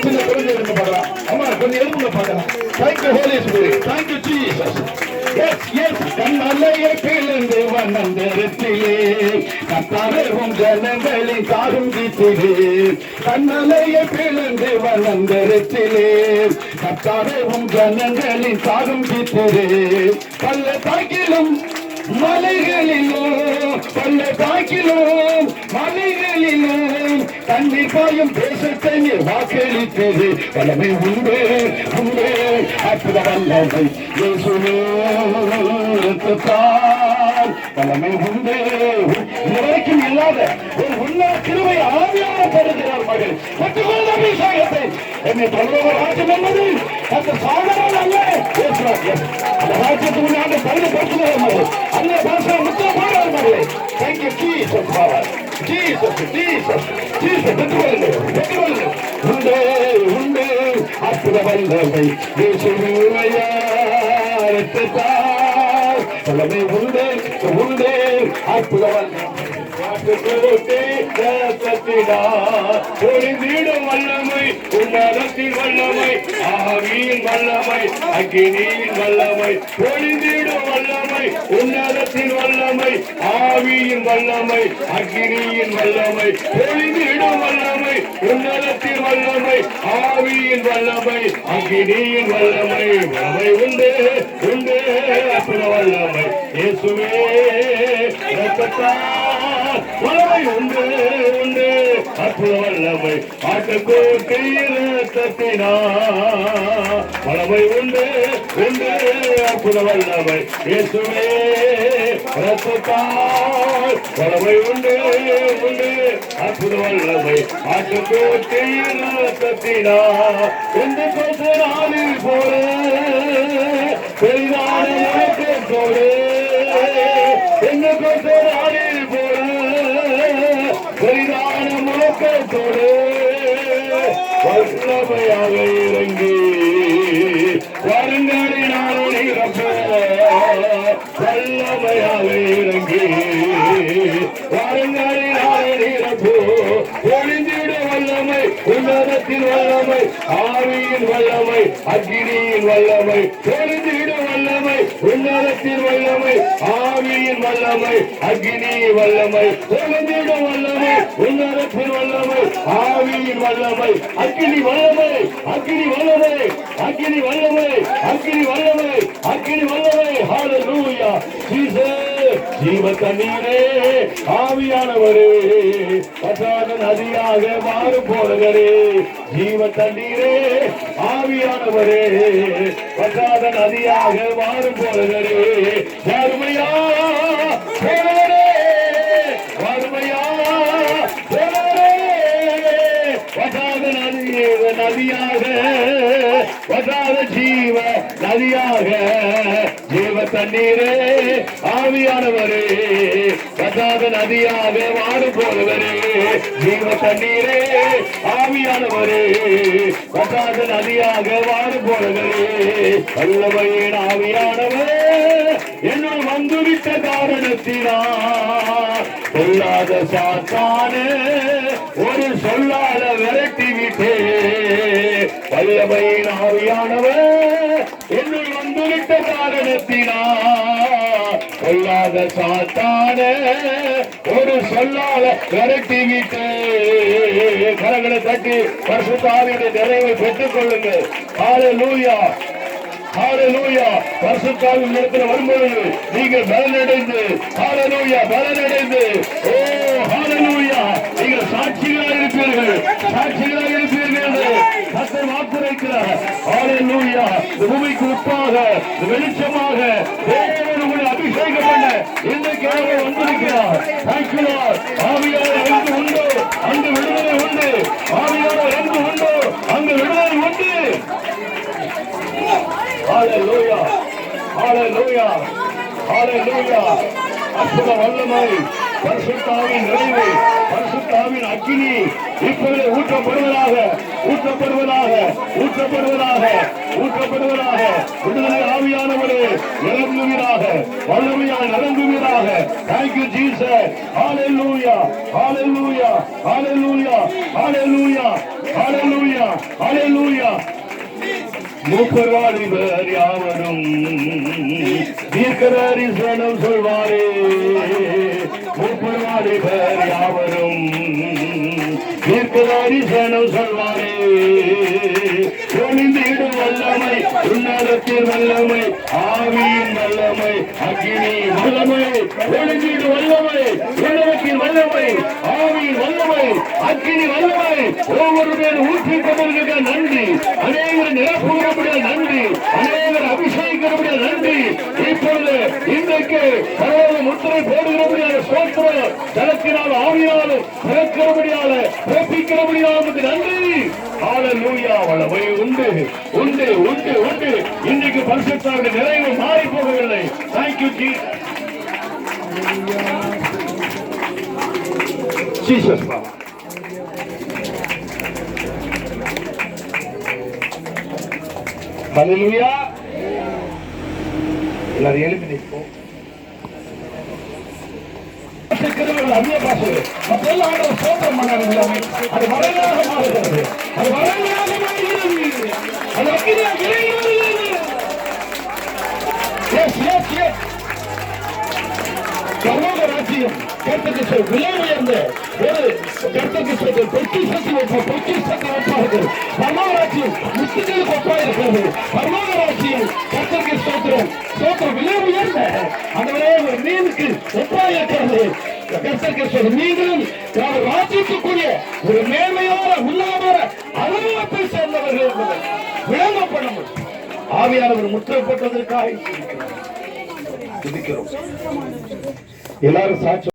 சின்ன குழந்தை இருந்து பார்க்கலாம். அம்மா கொஞ்சம் எழுந்து பார்க்கலாம். Thank you Holy Spirit. Thank you Jesus. Yes, yes. கண்ணலையை பிளந்து வந்தரத்திலே கத்தாரவும் ஜனங்களின் காரும் கீத்திலே. கண்ணலையை பிளந்து வந்தரத்திலே கத்தாரவும் ஜனங்களின் காரும் கீத்திலே. பல்ல தாக்கிலும் மலைகளிலும் பல்ல தாக்கிலும் மலைகளிலும் தண்ணீர் பாயும் தேசத்தை நீர் வாக்களித்தது. வல்லமை உண்டு உண்டு அற்புத வல்லமை இயேசுவே ரத்தத்தால் வல்லமை உண்டு. இதுவரைக்கும் இல்லாத ஒரு உள்ள கிருபை ஆவியாக பெறுகிறார் மகள். பெற்றுக்கொண்ட அபிஷேகத்தை என்னை பரலோக ராஜ்யம் என்பது அந்த சாதாரண அல்ல. அந்த ராஜ்யத்துக்கு முன்னாடி பரிந்து பெற்றுகிறார் மகள். அல்ல பாச முத்திர போடுறார் மகளே. Thank you Jesus power. Jesus Jesus Jesus பெற்றுக்கொள்ளுங்கள் பெற்றுக்கொள்ளுங்கள். உண்டு உண்டு அற்புத வல்லமை இயேசுவே ரத்தத்தால் வல்லமை உண்டு உண்டு அற்புத வல்லமை ஒளிந்திடும் வல்லமை உன்னதத்தின் வல்லமை ஆவியின் வல்லமை அக்கினியின் வல்லமை ஒளிந்திடும் வல்லமை உன்னதத்தின் வல்லமை ஆவியின் வல்லமை அக்கினியின் வல்லமை ஒளிந்திடும் வல்லமை உன்னதத்தின் வல்லமை ஆவியின் வல்லமை அக்கினியின் வல்லமை வல்லமை உண்டு உண்டு அற்புத வல்லமை இயேசுவே ரத்தத்தால் வல்லமை உண்டு உண்டு அற்புத வல்லமை ஆட்டுக்கோட்டையில் ரத்தத்தினால் வல்லமை உண்டு உண்டு அற்புத வல்லமை இயேசுவே ரத்தத்தால் வல்லமை உண்டு உண்டு அற்புத வல்லமை ஆட்டுக்கோட்டையில் ரத்தத்தினால் எந்த நாளில் போற பெரிதான போடு எந்த நாளில் போற பெரிதான முழக்கத்தோடு வல்லமையாக இறங்கி வருங்களினாலே வல்லமையாக இறங்கி வருங்களினாலே நிரப்பு ஒளிந்திட வல்லமை உன்னதத்தின் வல்லமை ஆவியின் வல்லமை அக்கினியின் வல்லமை ஒளிந்திட வல்லமை உன்னதத்தின் வல்லமை ஆவியின் வல்லமை அக்கினி வல்லமை ஒளிந்திட வல்லமை உன்னதத்தின் வல்லமை ஆவியின் வல்லமை அக்கினி வல்லமை அக்கினி வல்லமை அக்கினி வல்லமை அக்கினி வல்லமை அக்கினி வல்லமை ஹalleluya ஜீசஸ் ஜீவ தண்ணீரே ஆவியானவரே பசாத நதியாக மாறும் போலவே ஜீவ தண்ணீரே ஆவியானவரே பசாத நதியாக மாறும் போலவே வறுமையா வறுமையா நதியாக வசாத ஜீவ நதியாக ஜீவ தண்ணீரே ஆவியானவரே வசாத நதியாக மாறும் போலவரே ஜீவ தண்ணீரே ஆவியானவரே வசாத நதியாக மாறும் போலவரே வல்லமையின் ஆவியானவரே என்னுள் வந்துவிட்ட காரணத்தினால் சொல்லாத சாத்தானே ஒரு சொல்லாத விரட்டி விட்டே வல்லமையின் ஆவியானவர் என்னுள் வந்துவிட்ட காரணத்தினால் சொல்லாத சாத்தானே ஒரு சொல்லாத விரட்டி விட்டே. கரங்களை தட்டி பரிசுத்த ஆவியின் நிறைவை பெற்றுக் கொள்ளுங்கள். ஹalleluya ஹalleluya பரிசுத்தாவின் இடத்துல வரும்பொழுது நீங்கள் பலனடைந்து ஹalleluya பலனடைந்து ஓ ஹalleluya நீங்கள் சாட்சிகளாக இருப்பீர்கள் சாட்சிகளாக இருப்பீர்கள் கர்த்தர் வாக்குரைக்கிறார். ஹalleluya பூமிக்கு உப்பாக வெளிச்சமாக தேவன் உங்களை அபிஷேகம் பண்ண இன்றைக்கு அவர் வந்திருக்கிறார். Thank you Lord. ஆவியானவர் எங்கு உண்டோ அங்கு விடுதலை உண்டு. ஆவியானவர் எங்கு உண்டோ அங்கு விடுதலை உண்டு. ஹalleluya ஹalleluya ஹalleluya அற்புத வல்லமை பரிசுத்த ஆவியின் நிறைவு பரிசுத்த ஆவியின் அக்கினி இப்பொழுது ஊற்றப்படுவதாக ஊற்றப்படுவதாக ஊற்றப்படுவதாக ஊற்றப்படுவதாக. விடுதலை ஆவியானவரே இறங்குவீராக, வல்லமையால் இறங்குவீராக. Thank you Jesus. Hallelujah, hallelujah, hallelujah, hallelujah, hallelujah, hallelujah. மூப்பர்வாதிபர் யாவரும் தீர்க்கதரிசனம் சொல்வாரே. மூப்பர்வாதிபர் யாவரும் தீர்க்கதரிசனம் சொல்வாரே. ஒளிந்திடும் வல்லமை, உன்னதத்தின் வல்லமை, ஆவியின் வல்லமை, அக்கினி வல்லமை. ஒளிந்திடும் வல்லமை, உன்னதத்தின் வல்லமை, ஆவியின் வல்லமை, அக்கினி வல்லமை. ஒவ்வொரு பேர் ஊற்றிக் கொண்டிருக்க நன்றி. அநேகர் நிரப்புகிறபடியா நன்றி. அநேகர் அபிஷேகிக்கிறபடியா நன்றி. இப்பொழுது இன்றைக்கு பரவாயில்ல முத்திரை போடுகிறபடியால சோத்திரம் தனக்கினால் ஆவியாலும் பிறக்கிறபடியால பிறப்பிக்கிறபடியாலும் நன்றி. ஹல்லேலூயா. வல்லமை உண்டு உண்டு உண்டு உண்டு. இன்றைக்கு பரிசுத்தருடைய நிறைவு மாறி போகவில்லை. Thank you Jesus. ஹல்லேலூயா. எல்லாரும் எழுப்பி நிற்போம். அந்நிய பாஷை மக்கள் ஆண்டவர் ஸ்தோத்திரம் பண்ணாங்க. அது வரலாக மாறுகிறது. அது வரலாக மாறுகிறது. அது அக்கினியாக இறங்கி வருகிறது. பரலோக ராஜ்யம் கர்த்தருக்கு விலை உயர்ந்த ஒரு கர்த்தருக்கு பொக்கிஷத்தை ஒப்பாகிறது. பரலோக ராஜ்யம் முத்துக்களுக்கு ஒப்பா இருக்கிறது. பரலோக ராஜ்யம் கர்த்தருக்கு ஸ்தோத்திரம் விலை உயர்ந்த அதுவரே ஒரு மீனுக்கு ஒப்பா இருக்கிறது. கர்த்தருக்கு நீங்களும் ராஜ்யத்துக்குரிய ஒரு மேன்மையான உன்னதமான அனுபவத்தை சேர்ந்தவர்கள் என்பதை விளங்கப்பட முடியும். ஆவியானவர் முத்திரை போட்டதற்காக எல்லாரும் சாட்சி